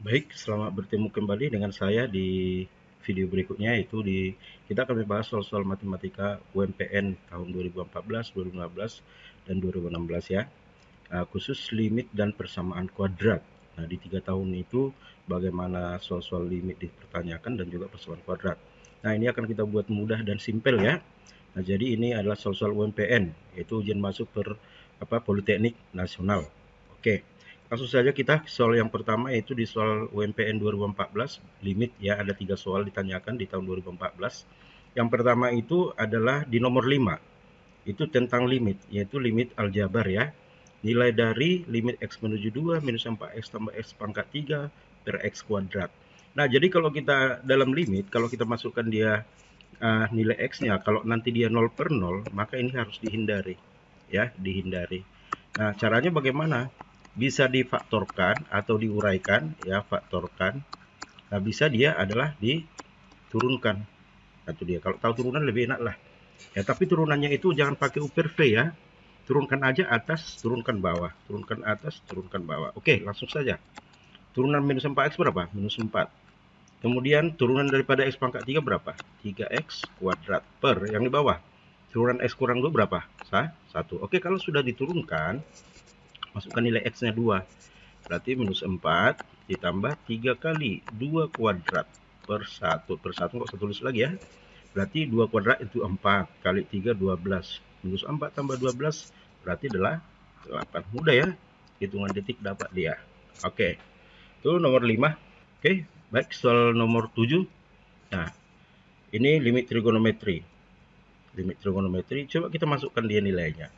Baik, selamat bertemu kembali dengan saya di video berikutnya, yaitu kita akan membahas soal-soal matematika UMPN tahun 2014, 2015, dan 2016 ya. Khusus limit dan persamaan kuadrat. Nah, di 3 tahun itu bagaimana soal-soal limit dipertanyakan dan juga persamaan kuadrat. Nah, ini akan kita buat mudah dan simpel ya. Nah, jadi ini adalah soal-soal UMPN, yaitu ujian masuk Politeknik Nasional. Oke, langsung saja kita soal yang pertama, yaitu di soal UMPN 2014 limit ya, ada 3 soal ditanyakan di tahun 2014. Yang pertama itu adalah di nomor 5, itu tentang limit, yaitu limit aljabar ya. Nilai dari limit x menuju 2 minus 4x tambah x pangkat 3 per x kuadrat. Nah, jadi kalau kita dalam limit, kalau kita masukkan dia nilai x-nya, kalau nanti dia 0 per 0, maka ini harus dihindari ya, dihindari. Nah, caranya bagaimana? Bisa difaktorkan atau diuraikan ya, faktorkan. Nah, bisa dia adalah diturunkan. Nah, itu dia. Kalau tahu turunan lebih enak lah. Ya, tapi turunannya itu jangan pakai U per V ya. Turunkan aja atas, turunkan bawah. Turunkan atas, turunkan bawah. Oke, langsung saja. Turunan minus 4x berapa? Minus 4. Kemudian turunan daripada x pangkat 3 berapa? 3x kuadrat per yang di bawah. Turunan x kurang 2 berapa? 1. Oke, kalau sudah diturunkan, masukkan nilai x-nya 2. Berarti minus 4 ditambah 3 kali 2 kuadrat per 1. Per 1 nggak usah tulis lagi ya. Berarti 2 kuadrat itu 4 kali 3 12. Minus 4 tambah 12 berarti adalah 8. Mudah ya. Hitungan detik dapat dia. Oke. Itu nomor 5. Oke, baik, soal nomor 7. Nah, ini limit trigonometri. Limit trigonometri, coba kita masukkan dia nilainya.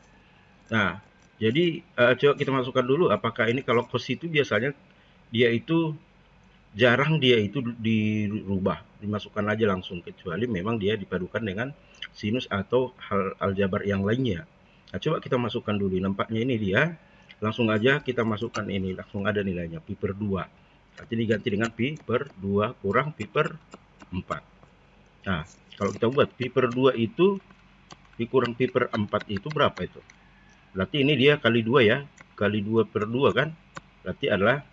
Nah, jadi coba kita masukkan dulu apakah ini kalau cos itu biasanya dia itu jarang dia itu dirubah, dimasukkan aja langsung, kecuali memang dia dipadukan dengan sinus atau hal aljabar yang lainnya. Nah, coba kita masukkan dulu. Nampaknya ini dia. Langsung aja kita masukkan ini, langsung ada nilainya pi per 2. Nanti diganti dengan pi per 2 kurang pi per 4. Nah, kalau kita buat pi per 2 itu pi kurang pi per 4 itu berapa itu? Berarti ini dia kali 2 ya. Kali 2 per 2 kan? Berarti adalah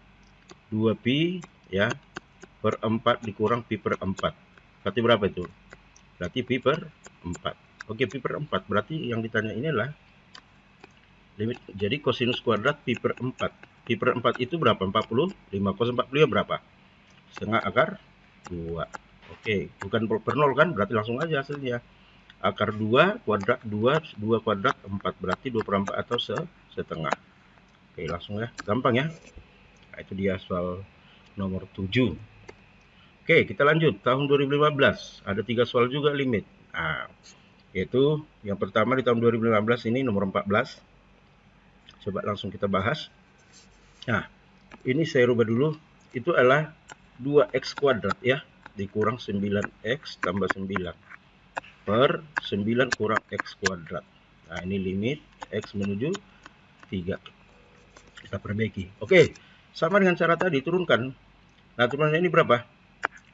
2 pi ya per 4 dikurang pi per 4. Berarti berapa itu? Berarti pi per 4. Oke, pi per 4. Berarti yang ditanya ini adalah limit. Jadi kosinus kuadrat pi per 4. Pi per 4 itu berapa? 45. Cos 45 berapa? Setengah akar 2. Oke, bukan per 0 kan? Berarti langsung aja hasilnya. Akar 2 kuadrat 2, 2 kuadrat 4. Berarti 2 per 4 atau setengah. Oke, langsung ya. Gampang ya. Nah, itu dia soal nomor 7. Oke, kita lanjut. Tahun 2015 ada 3 soal juga limit. Nah, yaitu yang pertama di tahun 2015 ini nomor 14. Coba langsung kita bahas. Nah, ini saya rubah dulu. Itu adalah 2x kuadrat ya, dikurang 9x tambah 9 per 9 kurang x kuadrat. Nah, ini limit x menuju 3. Kita perbaiki. Oke, sama dengan cara tadi, turunkan. Nah, turunannya ini berapa?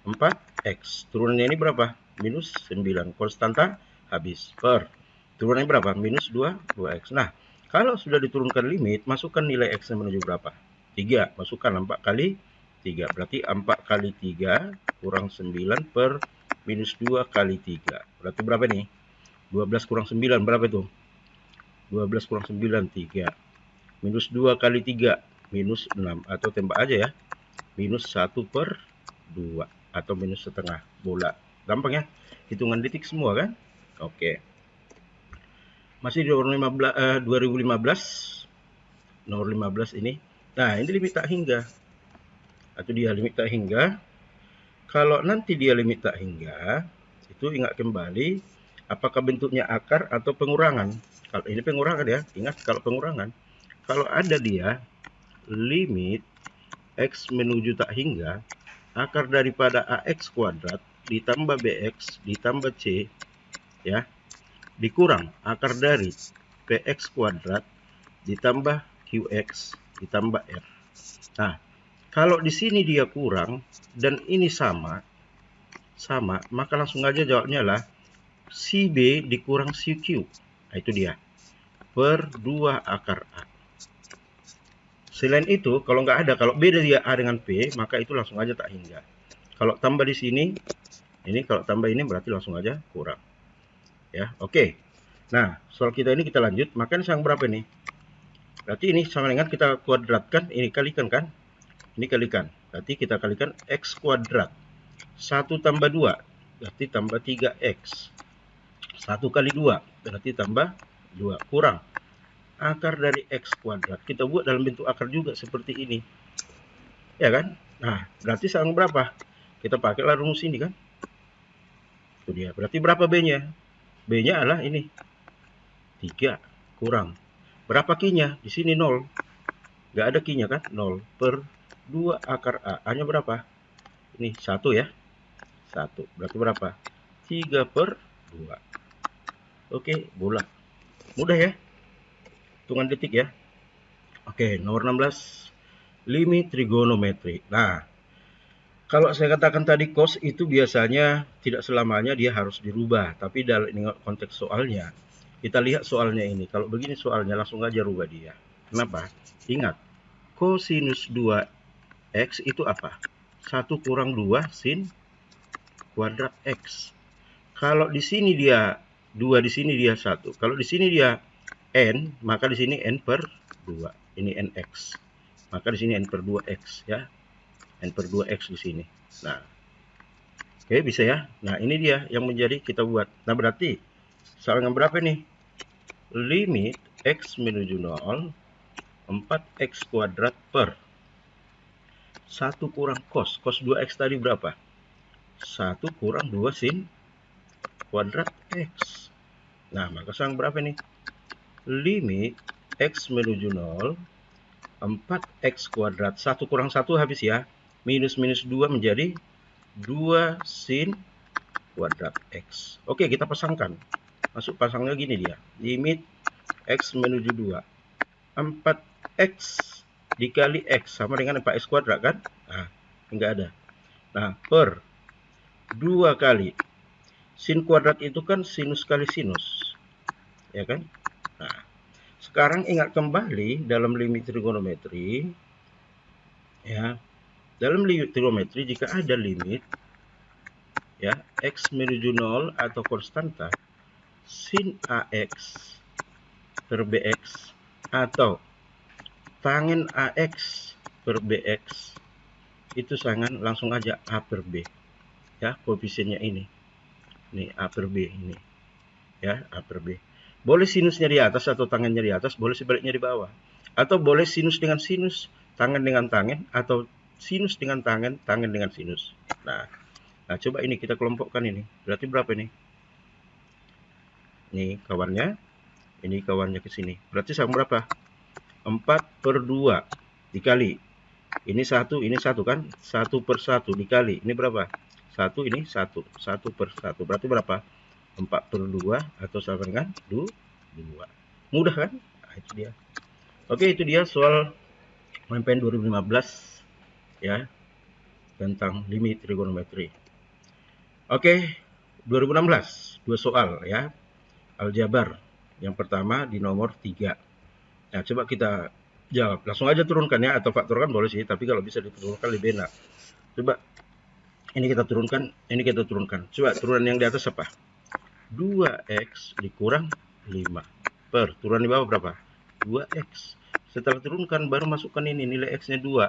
4x. Turunannya ini berapa? Minus 9. Konstanta habis. Per. Turunannya berapa? Minus 2, 2x. Nah, kalau sudah diturunkan limit, masukkan nilai x menuju berapa? 3. Masukkan 4 kali 3. Berarti 4 kali 3 kurang 9 per minus 2 kali 3. Berarti berapa nih? 12 kurang 9. Berapa itu? 12 kurang 9, 3. Minus 2 kali 3. Minus 6. Atau tembak aja ya. Minus 1 per 2. Atau minus setengah bola. Gampang ya, hitungan detik semua kan. Oke, masih di nomor 2015 nomor 15 ini. Nah, ini limit tak hingga, atau dia limit tak hingga. Kalau nanti dia limit tak hingga, itu ingat kembali apakah bentuknya akar atau pengurangan. Kalau ini pengurangan ya, ingat kalau pengurangan, kalau ada dia limit x menuju tak hingga, akar daripada ax kuadrat ditambah bx ditambah c ya, dikurang akar dari px kuadrat ditambah qx ditambah r. Nah, kalau di sini dia kurang dan ini sama, maka langsung aja jawabnya lah si b dikurang si q. Nah, itu dia per 2 akar a. Selain itu, kalau nggak ada, kalau beda dia A dengan P, maka itu langsung aja tak hingga. Kalau tambah di sini, ini kalau tambah ini berarti langsung aja kurang. Ya, oke. Nah, soal kita ini kita lanjut. Maka ini sang berapa nih? Berarti ini sama dengan kita kuadratkan, ini kalikan kan? Ini kalikan. Berarti kita kalikan X kuadrat. 1 tambah 2, berarti tambah 3X. 1 kali 2, berarti tambah 2. Kurang akar dari X kuadrat. Kita buat dalam bentuk akar juga seperti ini. Ya kan? Nah, berarti sama berapa? Kita pakailah rumus ini kan? Itu dia. Berarti berapa B-nya? B-nya adalah ini. 3 kurang. Berapa Q-nya? Di sini 0. Nggak ada Q-nya kan? 0 per 2 akar A. A-nya berapa? Ini 1 ya. 1. Berarti berapa? 3 per 2. Oke, bulat. Mudah ya? Hitungan detik ya. Oke, nomor 16. Limit trigonometri. Nah, kalau saya katakan tadi cos itu biasanya tidak selamanya dia harus dirubah. Tapi dalam konteks soalnya, kita lihat soalnya ini. Kalau begini soalnya langsung aja rubah dia. Kenapa? Ingat, cosinus 2x itu apa? 1 kurang 2 sin kuadrat x. Kalau di sini dia 2, di sini dia 1. Kalau di sini dia n, maka di sini n per 2. Ini nx. Maka di sini n per 2x ya. N per 2x di sini. Nah, oke bisa ya. Nah, ini dia yang menjadi kita buat. Nah, berarti soal yang berapa nih? Limit x menuju 0, 4x kuadrat per 1 kurang cos. Cos 2x tadi berapa? 1 kurang 2 sin kuadrat x. Nah, maka sekarang berapa nih? Limit x menuju 0, 4x kuadrat. 1 kurang 1 habis ya. Minus 2 menjadi 2 sin kuadrat x. Oke, kita pasangkan. Masuk pasangnya gini dia. Limit x menuju 2. 4x dikali x sama dengan 4x kuadrat kan? Nah, enggak ada. Nah, per 2 kali. Sin kuadrat itu kan sinus kali sinus. Ya kan? Nah, sekarang ingat kembali dalam limit trigonometri. Ya, dalam limit trigonometri jika ada limit ya x menuju 0 atau konstanta sin ax per bx atau tangen ax per bx itu sangat langsung aja a per b ya, koefisiennya ini a per b ini ya, a per b. Boleh sinusnya di atas atau tangennya di atas, boleh sebaliknya di bawah, atau boleh sinus dengan sinus, tangen dengan tangen, atau sinus dengan tangen, tangen dengan sinus. Nah, coba ini kita kelompokkan ini. Berarti berapa nih? Ini kawannya, ini kawannya ke sini. Berarti sama berapa? 4 per 2 dikali. Ini 1 kan? 1 per 1 dikali. Ini berapa? 1, ini 1. 1 per 1. Berarti berapa? 4 per 2 atau sama dengan 2. Mudah kan? Nah, itu dia. Oke, itu dia soal UMPN 2015 ya, tentang limit trigonometri. Oke, 2016, 2 soal ya. Aljabar. Yang pertama di nomor 3. Nah, coba kita jawab. Langsung aja turunkan ya, atau faktorkan boleh sih, tapi kalau bisa diturunkan lebih enak. Coba ini kita turunkan, ini kita turunkan. Coba turunan yang di atas apa? 2x dikurang 5 per turunan di bawah berapa? 2x. Setelah turunkan baru masukkan ini nilai x-nya 2.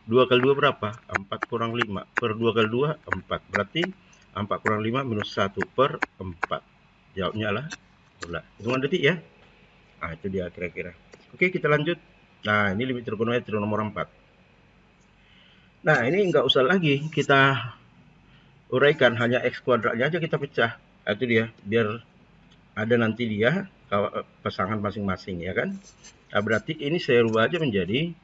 2 kali 2 berapa? 4 kurang 5 per 2 kali 2 4. Berarti 4 kurang 5 minus 1 per 4. Jawabnya adalah bulat. Hitungan detik ya. Nah, itu dia kira-kira. Oke, kita lanjut. Nah, ini limit trigonometri nomor 4. Nah, ini nggak usah lagi kita uraikan, hanya x kuadratnya aja kita pecah. Nah, itu dia, biar ada nanti dia pasangan masing-masing ya kan. Nah, berarti ini saya rubah aja menjadi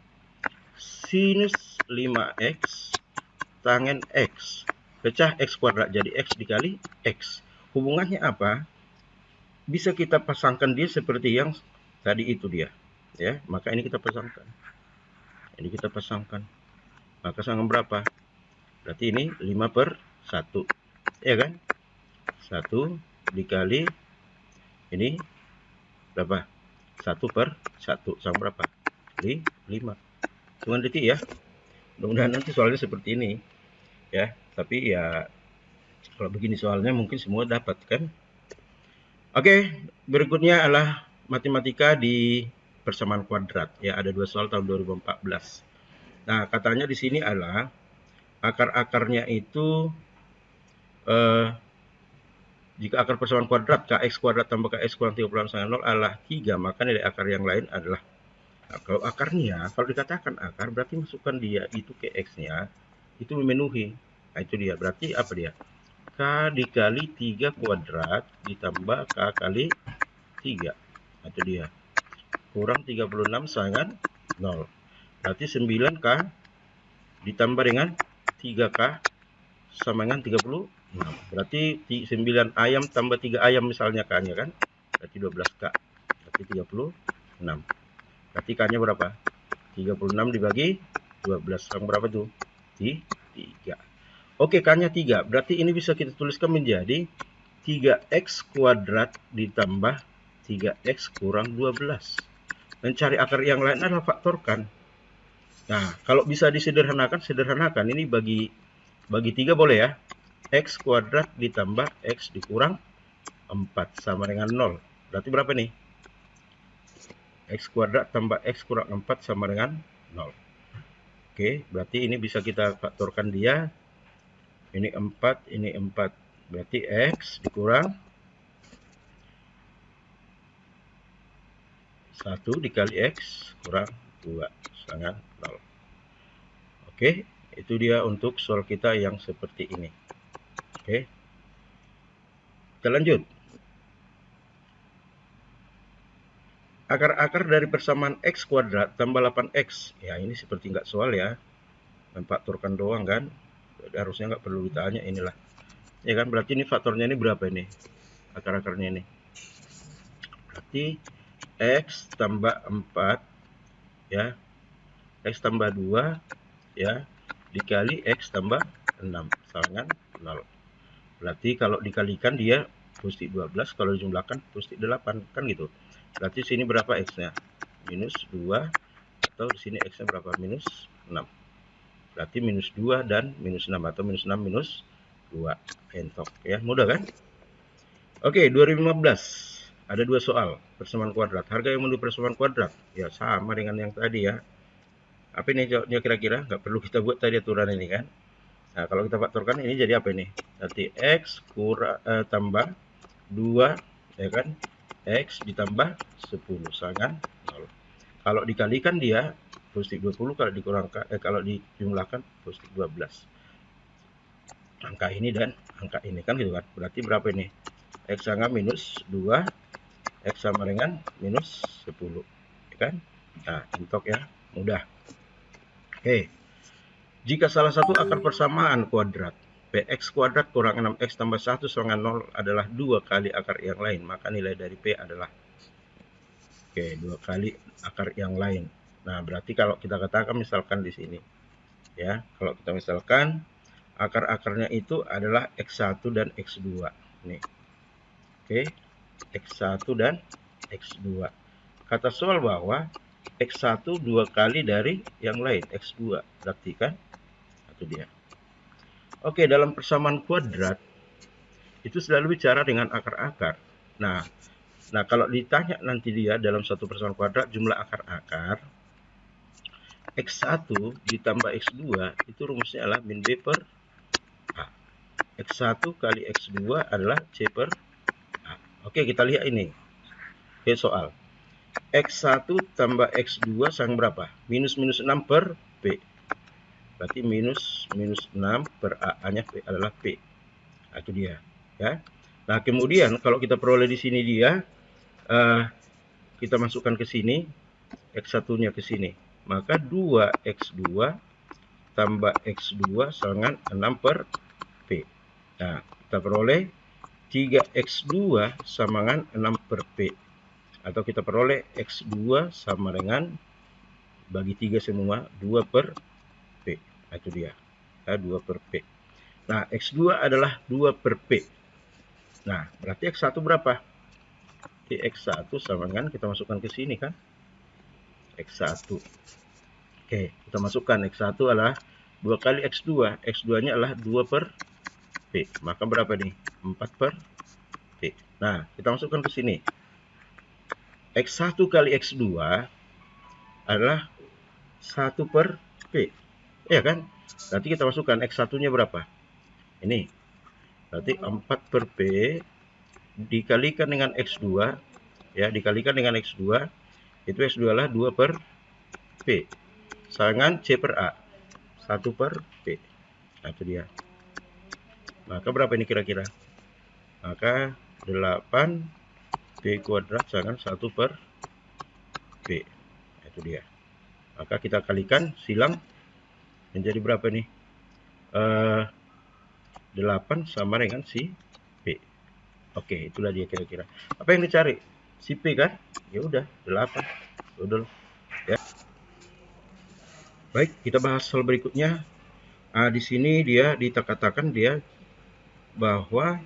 sinus 5x tangen x. Pecah x kuadrat jadi x dikali x. Hubungannya apa? Bisa kita pasangkan dia seperti yang tadi itu dia. Ya, maka ini kita pasangkan. Ini kita pasangkan. Maka sama berapa? Berarti ini 5 per 1. Ya kan? 1 dikali ini berapa? 1 per 1 sama berapa? 5. hitungan detik ya. Mudah-mudahan nanti soalnya seperti ini ya. Tapi ya kalau begini soalnya mungkin semua dapat kan. Oke, berikutnya adalah matematika di persamaan kuadrat ya. Ada 2 soal tahun 2014. Nah, katanya di sini adalah akar-akarnya itu jika akar persamaan kuadrat kx kuadrat tambah kx kurang 36 sama 0 adalah 3, maka nilai akar yang lain adalah. Nah, kalau akarnya, kalau dikatakan akar berarti masukkan dia itu ke x-nya itu memenuhi. Nah, itu dia. Berarti apa dia? K dikali 3 kuadrat ditambah K kali 3. Nah, itu dia. Kurang 36 sama 0. Berarti 9K ditambah dengan 3K sama dengan 36. Berarti 9 ayam tambah 3 ayam misalnya K-nya kan. Berarti 12K. Berarti 36. Berarti K-nya berapa? 36 dibagi 12. Sama berapa tuh? 3. Oke, K-nya 3. Berarti ini bisa kita tuliskan menjadi 3x kuadrat ditambah 3x kurang 12. Mencari akar yang lain adalah faktorkan. Nah, kalau bisa disederhanakan, sederhanakan. Ini bagi 3 boleh ya. X kuadrat ditambah X dikurang 4 sama dengan 0. Berarti berapa nih? X kuadrat tambah X kurang 4 sama dengan 0. Oke, berarti ini bisa kita faktorkan dia. Ini 4, ini 4. Berarti X dikurang 1 dikali X kurang 2 sama 0. Oke, itu dia untuk soal kita yang seperti ini. Oke, kita lanjut. Akar-akar dari persamaan X kuadrat tambah 8X. Ya, ini seperti nggak soal ya. Memfaktorkan doang kan. Harusnya nggak perlu ditanya inilah. Ya kan, berarti ini faktornya ini berapa ini? Akar-akarnya ini. Berarti X tambah 4 ya. X tambah 2 ya. Dikali X tambah 6 sama dengan 0. Berarti kalau dikalikan dia mesti 12, kalau dijumlahkan mesti 8 kan gitu. Berarti sini berapa X-nya? Minus 2, atau di sini X-nya berapa? Minus 6. Berarti minus 2 dan minus 6, atau minus 6 minus 2. Entok ya, mudah kan? Oke, 2015. Ada 2 soal persamaan kuadrat. Harga yang menuju persamaan kuadrat ya sama dengan yang tadi ya. Apa ini jawabnya kira-kira? Nggak perlu kita buat tadi aturan ini kan. Nah, kalau kita faktorkan ini jadi apa ini? Nanti X kurang tambah 2 ya kan, X ditambah 10 sama 0. Kalau dikalikan dia positif 20, kalau dikurangkan kalau dijumlahkan positif 12. Angka ini dan angka ini kan gitu kan. Berarti berapa ini? X sama minus 2, X sama dengan minus 10 ya kan. Nah, entok ya, mudah. Oke, jika salah satu akar persamaan kuadrat Px kuadrat kurang 6x tambah 1 sama 0 adalah 2 kali akar yang lain, maka nilai dari P adalah 2 kali akar yang lain. Nah, berarti kalau kita katakan misalkan di sini ya, kalau kita misalkan akar-akarnya itu adalah X1 dan X2 nih. Oke, X1 dan X2. Kata soal bahwa X1 2 kali dari yang lain, X2. Berarti kan itu dia. Oke, dalam persamaan kuadrat itu selalu bicara dengan akar-akar. Nah, kalau ditanya nanti dia dalam satu persamaan kuadrat jumlah akar-akar X1 ditambah X2 itu rumusnya adalah min B per A. X1 kali X2 adalah C per A. Oke, kita lihat ini. Oke, soal. X1 tambah X2 sama berapa? Minus 6 per P. Berarti minus 6 per A-nya P adalah P. Nah, itu dia. Ya. Nah, kemudian kalau kita peroleh di sini dia, kita masukkan ke sini, X1-nya ke sini. Maka 2X2 tambah X2 sama 6 per P. Nah, kita peroleh 3X2 sama dengan 6 per P. Atau kita peroleh X2 sama dengan, bagi 3 semua, 2 per P. Nah, itu dia. 2 per P. Nah, X2 adalah 2 per P. Nah, berarti X1 berapa? X1 sama dengan, kita masukkan ke sini kan. X1. Oke, kita masukkan X1 adalah 2 kali X2. X2-nya adalah 2 per P. Maka berapa nih? 4 per P. Nah, kita masukkan ke sini. X1 kali X2 adalah 1 per P. Ya kan? Berarti kita masukkan X1-nya berapa? Ini. Berarti 4 per P dikalikan dengan X2. Ya, dikalikan dengan X2. Itu X2 adalah 2 per P. Sangan C per A. 1 per P. Nah, itu dia. Maka berapa ini kira-kira? Maka 8 P kuadrat sangan 1 per P. Itu dia. Maka kita kalikan silang menjadi berapa nih? 8 sama dengan si P. Oke, itulah dia kira-kira. Apa yang dicari? Si P kan? Ya udah, 8. Udah ya. Baik, kita bahas hal berikutnya. Di sini dia dikatakan dia bahwa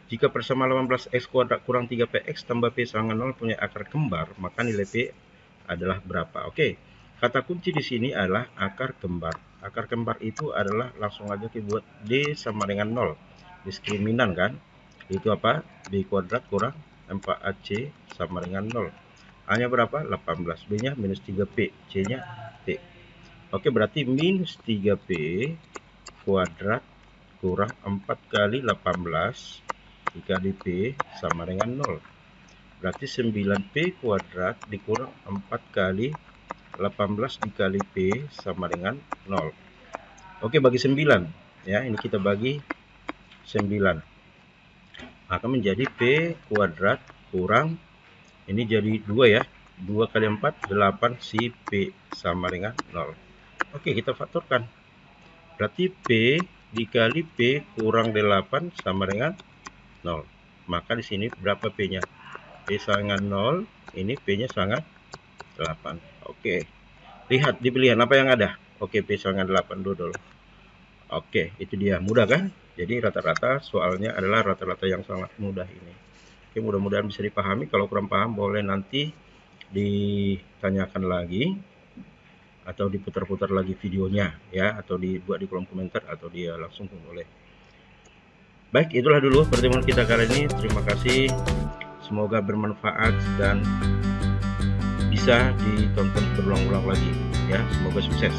jika bersama 18x kuadrat kurang 3px tambah p sama 0 punya akar kembar, maka nilai p adalah berapa? Oke, kata kunci di sini adalah akar kembar. Akar kembar itu adalah langsung aja kita buat d sama dengan 0. Diskriminan kan? Itu apa? B kuadrat kurang 4ac sama dengan 0. A-nya berapa? 18. B-nya minus 3p. C-nya p. Oke, berarti minus 3p kuadrat kurang 4 kali 18 dikali p sama dengan 0. Berarti 9p kuadrat dikurang 4 kali 18 dikali p sama dengan 0. Oke, bagi 9. Ya, ini kita bagi 9. Maka menjadi p kuadrat kurang, ini jadi 2 ya. 2 kali 4, 8 si p sama dengan 0. Oke, kita faktorkan. Berarti P dikali P kurang 8 sama dengan 0. Maka di sini berapa P-nya? P sama 0, ini P-nya sama 8. Oke. Lihat di pilihan apa yang ada. Oke, P sama 8 dulu. Oke, itu dia. Mudah kan? Jadi rata-rata soalnya adalah rata-rata yang sangat mudah ini. Oke, mudah-mudahan bisa dipahami. Kalau kurang paham boleh nanti ditanyakan lagi, atau diputar-putar lagi videonya ya, atau dibuat di kolom komentar, atau dia langsung pun boleh. Baik, itulah dulu pertemuan kita kali ini. Terima kasih, semoga bermanfaat dan bisa ditonton berulang-ulang lagi ya. Semoga sukses.